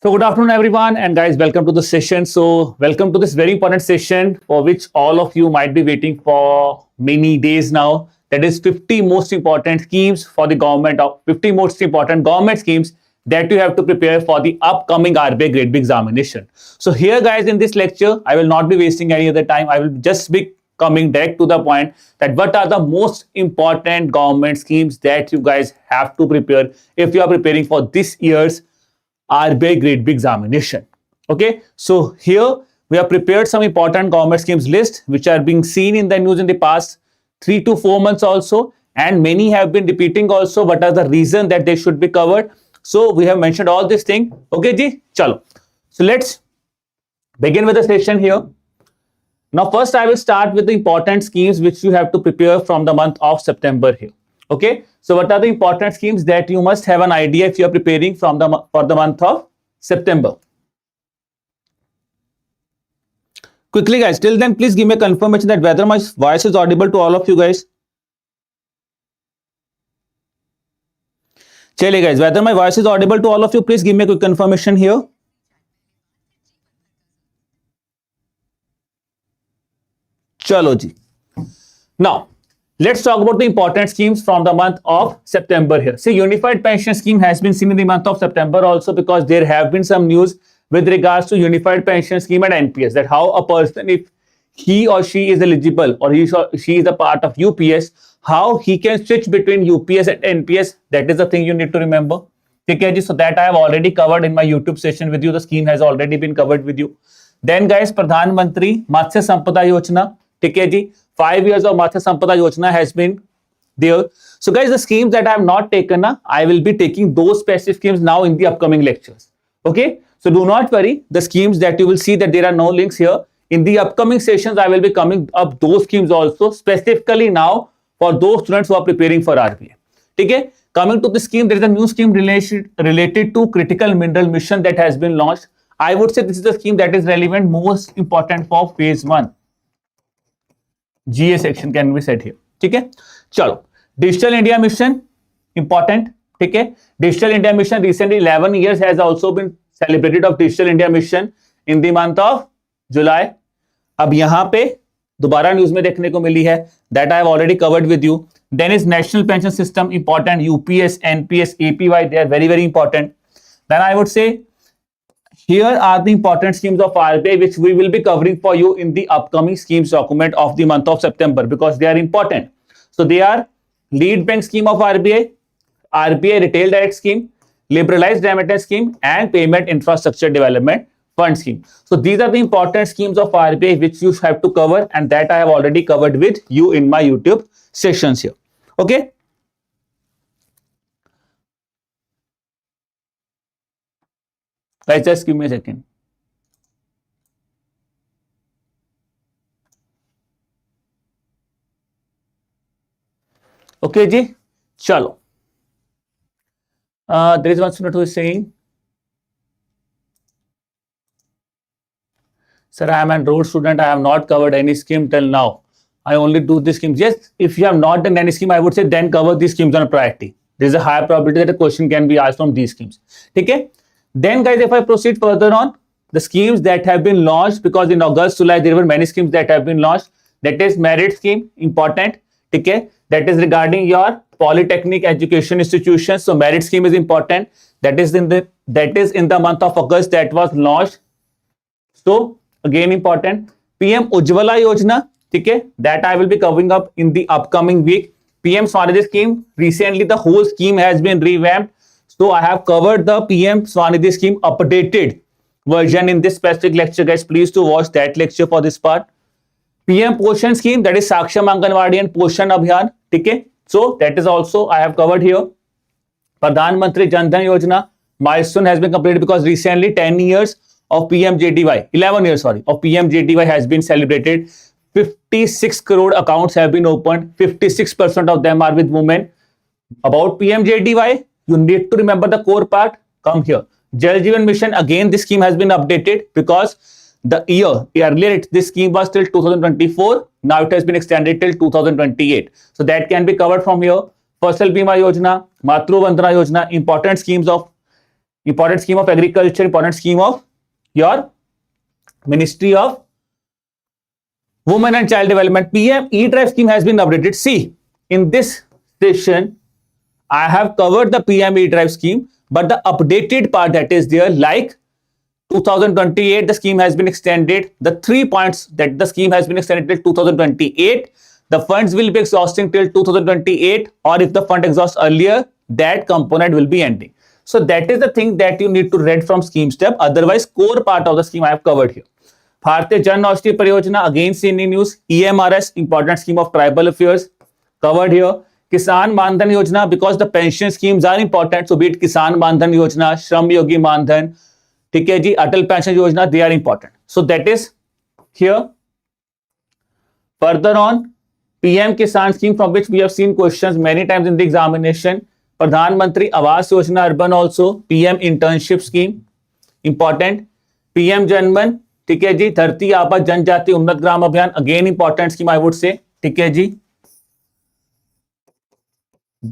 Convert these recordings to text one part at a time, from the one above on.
So good afternoon, everyone, and guys, welcome to the session. So welcome to this very important session for which all of you might be waiting for many days now. That is 50 most important schemes for the government of 50 most important government schemes that you have to prepare for the upcoming RBI Grade B examination. So here, guys, in this lecture, I will not be wasting any other time. I will just be coming direct to the point that what are the most important government schemes that you guys have to prepare if you are preparing for this year's RBI Grade B examination. Okay, so here we have prepared some important government schemes list which are being seen in the news in the past 3 to 4 months also, and many have been repeating also what are the reason that they should be covered. So we have mentioned all this thing. Okay ji, chalo. So let's begin with the session here. Now first I will start with the important schemes which you have to prepare from the month of September here. Okay, so what are the important schemes that you must have an idea if you are preparing for the month of September? Quickly, guys, till then, please give me a confirmation that whether my voice is audible to all of you guys. Chale, guys, whether my voice is audible to all of you, please give me a quick confirmation here. Chalo ji. Now, let's talk about the important schemes from the month of September here. See, Unified Pension Scheme has been seen in the month of September also because there have been some news with regards to Unified Pension Scheme and NPS, that how a person, if he or she is eligible or she is a part of UPS, how he can switch between UPS and NPS. That is the thing you need to remember. Okay, so that I have already covered in my YouTube session with you. The scheme has already been covered with you. Then guys, Pradhan Mantri Matsya Sampada Yojana. Okay, ji, 5 years of Matsya Sampada Yojana has been there. So guys, the schemes that I have not taken, I will be taking those specific schemes now in the upcoming lectures. Okay, so do not worry. The schemes that you will see that there are no links here. In the upcoming sessions, I will be coming up those schemes also specifically now for those students who are preparing for RBI. Okay, coming to the scheme, there is a new scheme related to critical mineral mission that has been launched. I would say this is the scheme that is relevant, most important for phase 1. GA section can be said here. Okay, chalo. Digital India Mission, important. Okay, Digital India Mission recently 11 years has also been celebrated of Digital India Mission in the month of July. अब यहाँ पे दोबारा news में देखने को मिली है, that I have already covered with you. Then is National Pension System, important. UPS, NPS, APY, they are very, very important. Then I would say here are the important schemes of RBI which we will be covering for you in the upcoming schemes document of the month of September because they are important. So they are Lead Bank Scheme of RBI, RBI Retail Direct Scheme, Liberalized Remittance Scheme, and Payment Infrastructure Development Fund Scheme. So these are the important schemes of RBI which you have to cover, and that I have already covered with you in my YouTube sessions here. Okay. Guys, just give me a second. Okay, ji, chalo. There is one student who is saying, sir, I am an enrolled student. I have not covered any scheme till now. I only do this scheme. Yes, if you have not done any scheme, I would say then cover these schemes on a priority. There is a higher probability that a question can be asked from these schemes. Okay. Then guys, if I proceed further on, the schemes that have been launched, because in August, July, there were many schemes that have been launched. That is merit scheme, important. Okay, that is regarding your polytechnic education institutions. So merit scheme is important. That is in the month of August that was launched. So again important. PM Ujjwala Yojana. Okay, that I will be covering up in the upcoming week. PM Swanidhi scheme. Recently, the whole scheme has been revamped. So I have covered the PM Swanidhi scheme updated version in this specific lecture, guys. Please to watch that lecture for this part. PM Poshan scheme, that is Saksham Anganwadi and Poshan Abhiyan. Okay, so that is also I have covered here. Pradhan Mantri Jan Dhan Yojana milestone has been completed because recently 10 years of PMJDY, 11 years sorry, of PMJDY has been celebrated. 56 crore accounts have been opened. 56% of them are with women. About PMJDY, you need to remember the core part. Come here. Jal Jeevan Mission, again this scheme has been updated because the earlier this scheme was till 2024. Now it has been extended till 2028. So that can be covered from here. Fasal Bima Yojana, Matru Vandana Yojana, important schemes of important scheme of agriculture, important scheme of your Ministry of Women and Child Development. PM E-Drive scheme has been updated. See, in this session, I have covered the PM E-Drive scheme, but the updated part that is there, like 2028, the scheme has been extended. The 3 points that the scheme has been extended till 2028. The funds will be exhausting till 2028, or if the fund exhausts earlier, that component will be ending. So that is the thing that you need to read from scheme step. Otherwise, core part of the scheme I have covered here. Bharatiya Jan Aushadhi Pariyojana, again seen in news. EMRS, important scheme of tribal affairs, covered here. Kisan Mandhan Yojana, because the pension schemes are important, so be it Kisan Mandhan Yojana, Shram Yogi Mandhan, ठीक है जी, अटल pension योजना, they are important. So that is here. Further on, PM Kisan scheme, from which we have seen questions many times in the examination. Pradhan Mantri Awas Yojana Urban also, PM internship scheme, important. PM Janman, ठीक है जी, धरती आबा जनजाति उन्नत ग्राम अभियान, again important scheme I would say, ठीक है जी.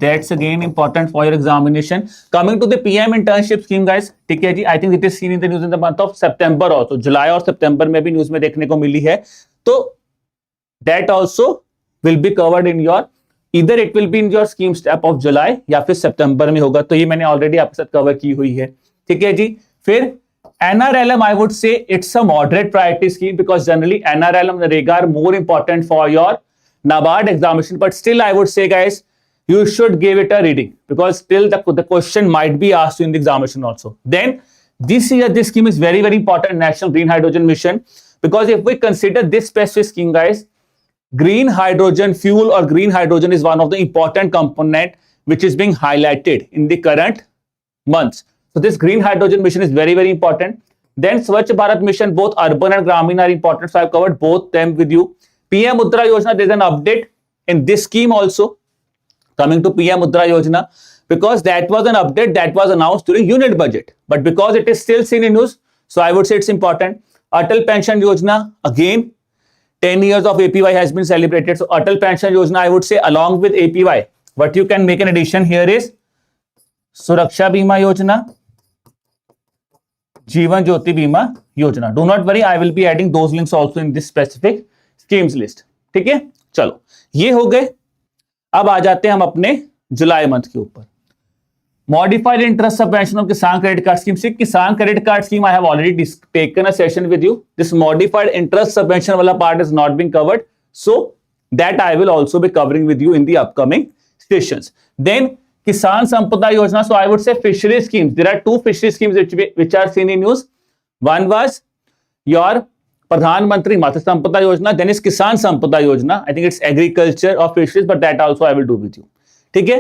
That's again important for your examination. Coming to the PM internship scheme, guys, ठीक है जी, I think it is seen in the news in the month of September also. जुलाई और सितंबर में भी news में देखने को मिली है. तो that also will be covered in your, either it will be in your scheme step of July या फिर सितंबर में होगा. तो ये मैंने ऑलरेडी आपके साथ कवर की हुई है. ठीक है जी. फिर NRLM, I would say it's a moderate priority scheme because generally NRLM and NREGA are more important for your NABARD examination. But still, I would say, guys, you should give it a reading because still the question might be asked in the examination also. Then this year, this scheme is very, very important, National Green Hydrogen Mission, because if we consider this specific scheme, guys, green hydrogen fuel or green hydrogen is one of the important component which is being highlighted in the current months. So this green hydrogen mission is very, very important. Then Swachh Bharat mission, both urban and Gramin are important. So I've covered both them with you. PM Mudra Yojana, there's an update in this scheme also. Coming to PM Mudra Yojana, because that was an update that was announced during unit budget. But because it is still seen in news, so I would say it's important. Atal Pension Yojana, again, 10 years of APY has been celebrated. So Atal Pension Yojana, I would say along with APY, what you can make an addition here is Suraksha Bima Yojana, Jeevan Jyoti Bima Yojana. Do not worry, I will be adding those links also in this specific schemes list. ठीक है, चलो ये हो गए. अब आ जाते हैं हम अपने जुलाई मंथ के ऊपर. Modified interest subvention of Kisan credit card scheme. Kisan credit card scheme I have already taken a session with you. This modified interest subvention वाला part is not being covered, so that I will also be covering with you in the upcoming sessions. Then Kisan Sampada Yojana. So I would say fishery schemes. There are two fishery schemes which are seen in news. One was your प्रधानमंत्री मत्स्य संपदा योजना, then is किसान संपदा योजना. I think it's agriculture or fisheries, but that also I will do with you. ठीक है.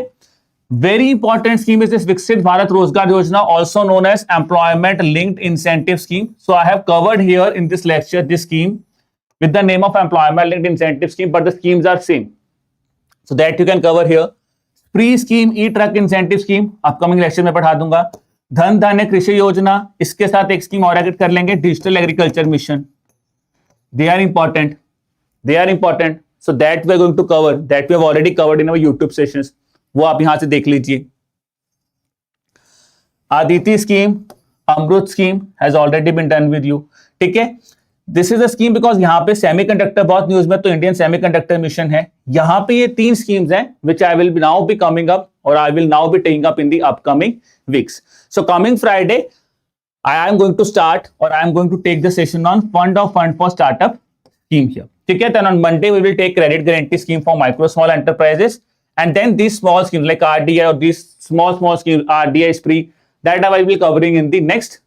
Very important scheme is this Viksit Bharat Rozgar Yojana, also known as Employment Linked Incentive Scheme. So I have covered here in this lecture this scheme with the name of Employment Linked Incentive Scheme, but the schemes are same. So that you can cover here. Free scheme, E-Truck Incentive Scheme, upcoming lecture में पढ़ा दूंगा. धन धान्य कृषि योजना, इसके साथ एक स्कीम और ऐड कर लेंगे, digital agriculture mission. They are important. They are important. So that we are going to cover. That we have already covered in our YouTube sessions. वो आप यहां से देख लीजिए. Aditi scheme, Amrut scheme has already been done with you. ठीक है. This is a scheme because यहाँ पे सेमीकंडक्टर बहुत न्यूज में, तो इंडियन सेमीकंडक्टर मिशन है. यहाँ पे ये 3 schemes हैं which I will now be coming up or I will now be taking up in the upcoming weeks. So coming Friday, I am going to start or I am going to take the session on fund for startup scheme here. ठीक है. Then on Monday we will take credit guarantee scheme for micro small enterprises, and then these small schemes like RDI or these small schemes, RDI is free, that I will be covering in the next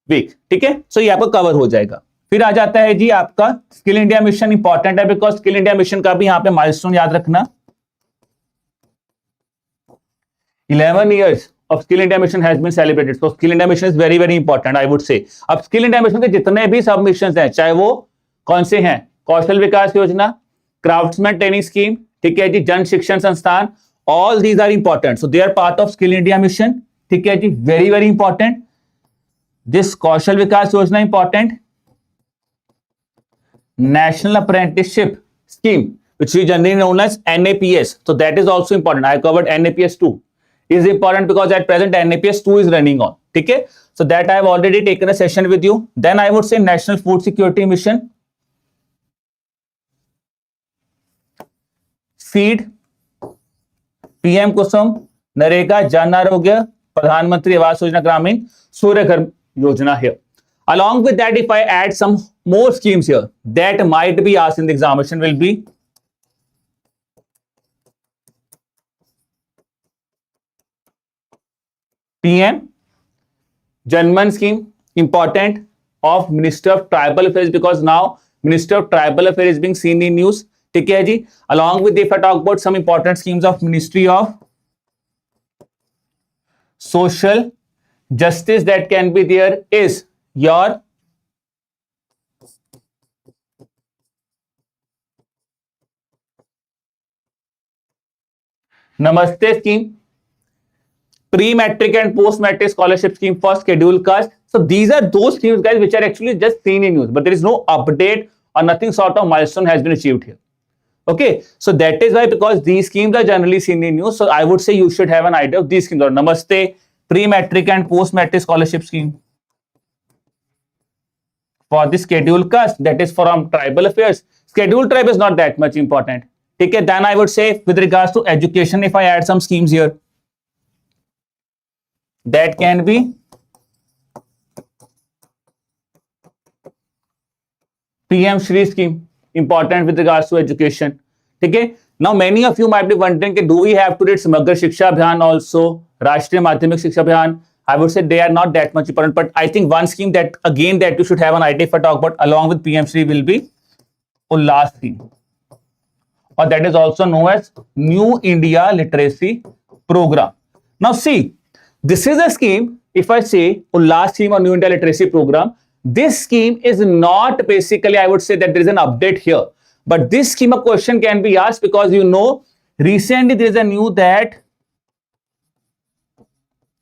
week. ठीक है. So ये आपको cover हो जाएगा. फिर आ जाता है जी आपका स्किल इंडिया मिशन. इंपॉर्टेंट है बिकॉज स्किल इंडिया मिशन का भी यहाँ पे माइलस्टोन याद रखना. 11 years of Skill India Mission has been celebrated. So Skill India Mission is very, very important, I would say. अब Skill India Mission के जितने भी सबमिशंस हैं, चाहे वो कौन से हैं, कौशल विकास योजना, क्राफ्ट्समैन ट्रेनिंग स्कीम, ठीक है जी, जन शिक्षण संस्थान, all these are important. So they are part of Skill India Mission. ठीक है जी, very, very important. This कौशल विकास योजना important. National Apprenticeship Scheme, which is generally known as NAPS. So that is also important. I covered NAPS too. is important because at present NAPS 2 is running on. ठीक है, so that I have already taken a session with you. Then I would say National Food Security Mission, feed, PM Kusum, NREGA, Jan Arogya, प्रधानमंत्री आवास योजना ग्रामीण, सूर्य घर योजना here. Along with that, if I add some more schemes here that might be asked in the examination will be PM Janman scheme, important, of Minister of Tribal Affairs, because now Minister of Tribal Affairs is being seen in news. ठीक है जी. Along with, if I talk about some important schemes of Ministry of Social Justice that can be there is your Namaste scheme, pre-matric and post-matric scholarship scheme for scheduled caste. So these are those schemes, guys, which are actually just seen in news, but there is no update or nothing sort of milestone has been achieved here. Okay, so that is why, because these schemes are generally seen in news, so I would say you should have an idea of these schemes. Or Namaste, pre-matric and post-matric scholarship scheme for the scheduled caste, that is from tribal affairs. Scheduled tribe is not that much important. Okay, then I would say with regards to education, if I add some schemes here, that can be PM Shri scheme, important with regards to education. Okay, now many of you might be wondering, do we have to read Samagra Shiksha Abhiyan also, Rashtriya Madhyamik Shiksha Abhiyan? I would say they are not that much important, but I think one scheme that again that you should have an idea if I talk about along with PM Shri will be Ullas scheme, or that is also known as New India Literacy Program. Now see, this is a scheme. If I say Ullas scheme or New India Literacy Program, this scheme is not basically, I would say that there is an update here, but this scheme a question can be asked because you know recently there is a news that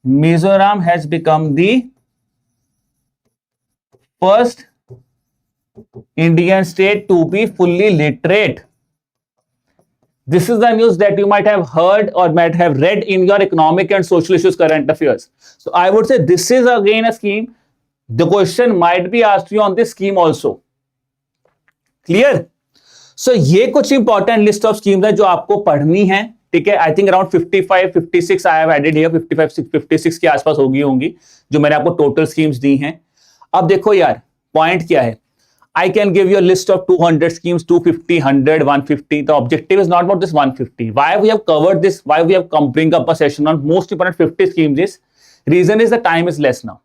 Mizoram has become the first Indian state to be fully literate. This is the news that you might have heard or might have read in your economic and social issues current affairs. So I would say this is again a scheme. The question might be asked you on this scheme also. Clear? So ये कुछ important list of schemes है जो आपको पढ़नी है. ठीक है, I think around 55 56 I have added here, 55 56 के आसपास होंगी जो मैंने आपको टोटल स्कीम्स दी हैं. अब देखो यार पॉइंट क्या है, I can give you a list of 200 schemes, 250, 100, 150. The objective is not about this 150. Why we have covered this, why we have bring up a session on most important 50 schemes is, reason is the time is less now.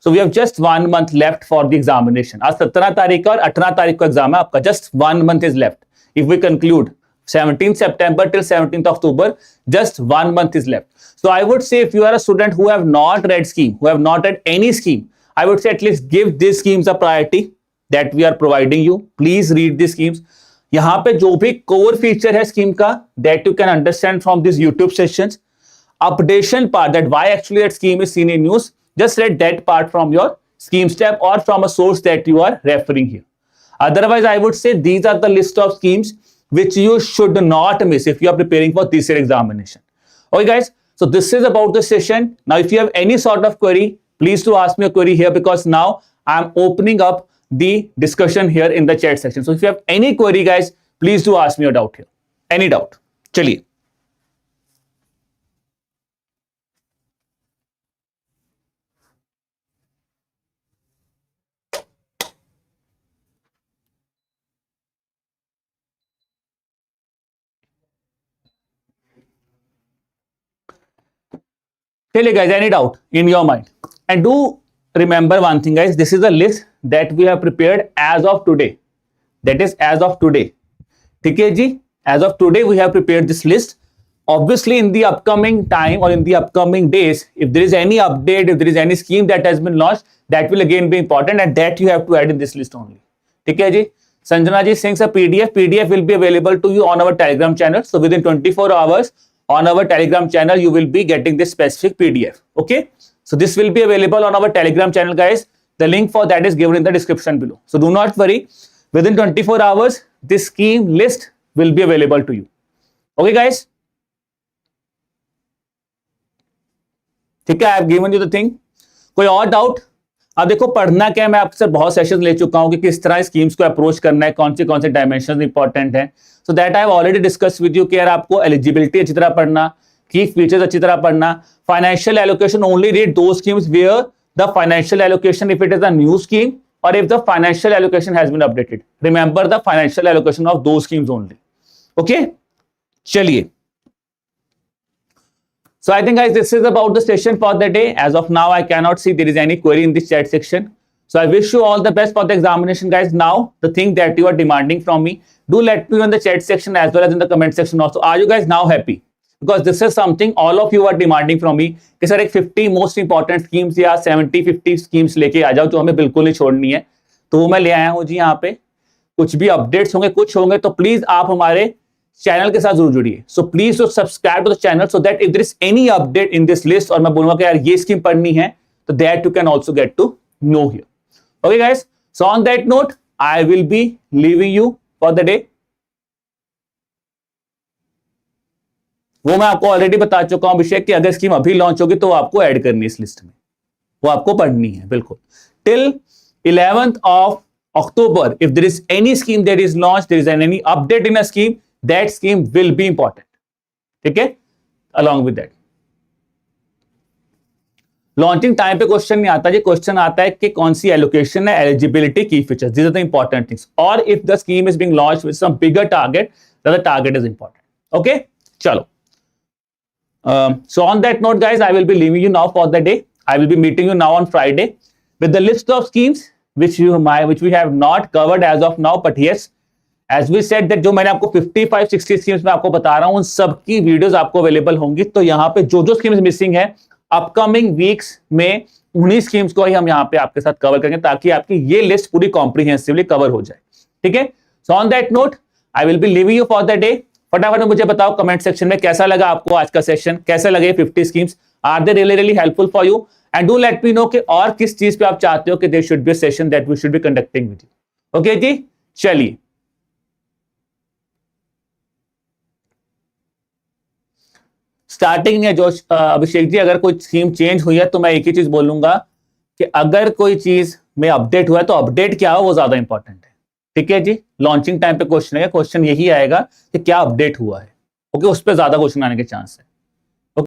So we have just 1 month left for the examination. आज 17 तारीख और 18 तारीख को exam है आपका, just 1 month is left. If we conclude 17th September till 17th October, just 1 month is left. So I would say if you are a student who have not read scheme, who have not read any scheme, I would say at least give these schemes a priority that we are providing you. Please read these schemes. यहाँ पे जो भी core feature है scheme का, that you can understand from these YouTube sessions. Updation part, that why actually that scheme is seen in news, just read that part from your schemes tab or from a source that you are referring here. Otherwise, I would say these are the list of schemes which you should not miss if you are preparing for this year examination. Okay guys, so this is about the session. Now if you have any sort of query, please to ask me a query here, because now I am opening up the discussion here in the chat section. So if you have any query guys, please do ask me a doubt here. Any doubt? चलिए. Tell guys, any doubt in your mind? And do remember one thing guys, this is a list that we have prepared as of today. That is as of today. ठीक है जी, as of today we have prepared this list. Obviously in the upcoming time or in the upcoming days, if there is any update, if there is any scheme that has been launched, that will again be important, and that you have to add in this list only. ठीक है जी. Sanjana ji sends a PDF. PDF will be available to you on our Telegram channel. So within 24 hours on our Telegram channel, you will be getting this specific PDF. Okay. So this will be available on our Telegram channel, guys. The link for that is given in the description below. So do not worry. Within 24 hours, this scheme list will be available to you. Okay, guys. ठीक है, I have given you the thing. कोई और doubt? अब देखो पढ़ना क्या है, मैं आपसे बहुत सेशन ले चुका हूं कि किस तरह स्कीम्स को अप्रोच करना है, कौन से डायमेंशन इंपॉर्टेंट है। सो that I have already discuss with you कि यार आपको एलिजिबिलिटी अच्छी तरह पढ़ना, की फीचर्स अच्छी तरह पढ़ना, financial allocation only read those schemes where the financial allocation if it is a new scheme or if the financial allocation has been updated. Remember the financial allocation of those schemes only. Okay, चलिए। So I think guys this is about the session for the day. As of now I cannot see there is any query in this chat section. So I wish you all the best for the examination guys. Now the thing that you are demanding from me, do let me know in the chat section as well as in the comment section also. Are you guys now happy? Because this is something all of you are demanding from me कि sir एक 50 most important schemes या 70-50 schemes लेके आ जाओ जो हमें बिल्कुल नहीं छोड़नी है। तो वो मैं ले आया हूँ जी। यहाँ पे कुछ भी अपडेट्स होंगे, कुछ होंगे, तो प्लीज आप हमारे चैनल के साथ जरूर जुड़िए। So please to subscribe to the channel so that if there is any update in this list और मैं बोलूंगा कि यार ये स्कीम पढ़नी है, तो that you can also get to know here. Okay guys, so on that note I will be leaving you for the day. वो मैं आपको ऑलरेडी बता चुका हूं अभिषेक कि अगर स्कीम अभी लॉन्च होगी तो वो आपको ऐड करनी है इस लिस्ट में, वो आपको पढ़नी है बिल्कुल। Till 11th of October, if there is any scheme that is launched, there is any update in a scheme, that scheme will be important. ठीक है, along with that launching time पे क्वेश्चन नहीं आता जी, क्वेश्चन आता है कि कौन सी allocation है, एलिजिबिलिटी, की features, these are the important things. और if the scheme is being launched with some bigger target, then the target is important. Okay, चलो। So on that note guys, I will be leaving you now for the day. I will be meeting you now on Friday with the list of schemes which we have not covered as of now, but yes, as we said that जो मैंने आपको 55-60 schemes में आपको बता रहा हूं उन सबकी वीडियोस आपको अवेलेबल होंगी। तो यहाँ पे जो जो स्कीम्स मिसिंग है अपकमिंग वीक्स में उन्हीं स्कीम्स को ही हम यहाँ पे आपके साथ कवर करेंगे ताकि आपकी ये लिस्ट पूरी कॉम्प्रिहेंसिवली कवर हो जाए। ठीक है, सो on that note I will B living you for the day. फटाफट मुझे बताओ कमेंट सेक्शन में कैसा लगा आपको आज का सेशन, कैसे लगे 50 schemes, are they really helpful for you, and do let me know कि और किस चीज पे आप चाहते हो कि there should be a session that we should be conducting with you. Okay जी, चलिए। स्टार्टिंग में जो अभिषेक जी अगर कोई स्कीम चेंज हुई है तो मैं एक ही चीज बोलूंगा कि अगर कोई चीज में अपडेट हुआ है तो अपडेट क्या हो वो ज्यादा इंपॉर्टेंट है। ठीक है जी, लॉन्चिंग टाइम पे क्वेश्चन है, क्वेश्चन यही आएगा कि क्या अपडेट हुआ है। ओके, उस पर ज्यादा क्वेश्चन आने के चांस है।